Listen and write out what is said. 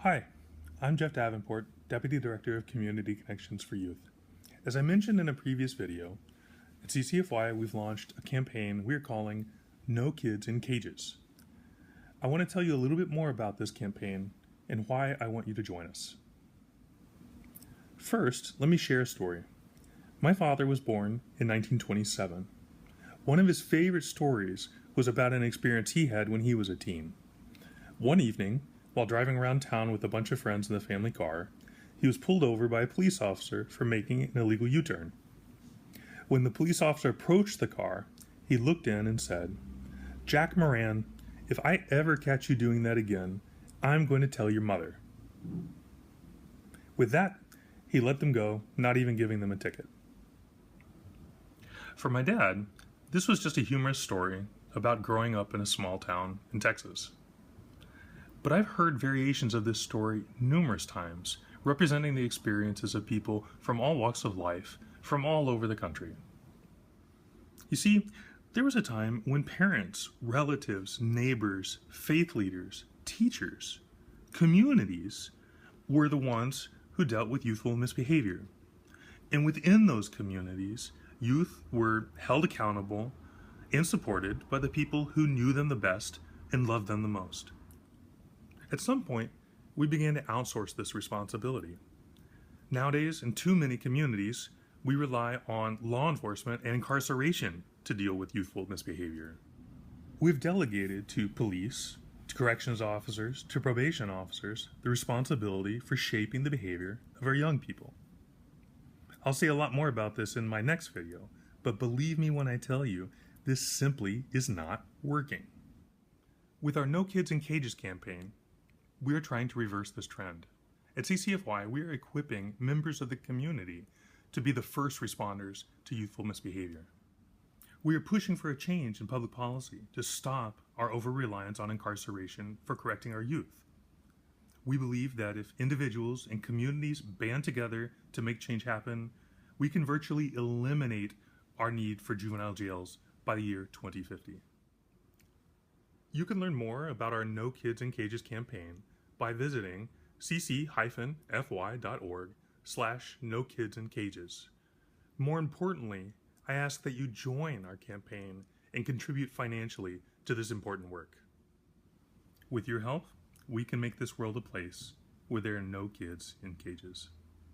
Hi, I'm Geoff Davenport, Deputy Director of Community Connections for Youth. As I mentioned in a previous video, at CCFY we've launched a campaign we're calling No Kids in Cages. I want to tell you a little bit more about this campaign and why I want you to join us. First, let me share a story. My father was born in 1927. One of his favorite stories was about an experience he had when he was a teen. One evening, while driving around town with a bunch of friends in the family car, he was pulled over by a police officer for making an illegal U-turn. When the police officer approached the car, he looked in and said, "Jack Moran, if I ever catch you doing that again, I'm going to tell your mother." With that, he let them go, not even giving them a ticket. For my dad, this was just a humorous story about growing up in a small town in Texas. But I've heard variations of this story numerous times, representing the experiences of people from all walks of life, from all over the country. You see, there was a time when parents, relatives, neighbors, faith leaders, teachers, communities were the ones who dealt with youthful misbehavior. And within those communities, youth were held accountable and supported by the people who knew them the best and loved them the most. At some point, we began to outsource this responsibility. Nowadays, in too many communities, we rely on law enforcement and incarceration to deal with youthful misbehavior. We've delegated to police, to corrections officers, to probation officers, the responsibility for shaping the behavior of our young people. I'll say a lot more about this in my next video, but believe me when I tell you, this simply is not working. With our No Kids in Cages campaign, we are trying to reverse this trend. At CCFY, we are equipping members of the community to be the first responders to youthful misbehavior. We are pushing for a change in public policy to stop our over-reliance on incarceration for correcting our youth. We believe that if individuals and communities band together to make change happen, we can virtually eliminate our need for juvenile jails by the year 2050. You can learn more about our No Kids in Cages campaign by visiting cc-fy.org/nokidsincages. More importantly, I ask that you join our campaign and contribute financially to this important work. With your help, we can make this world a place where there are no kids in cages.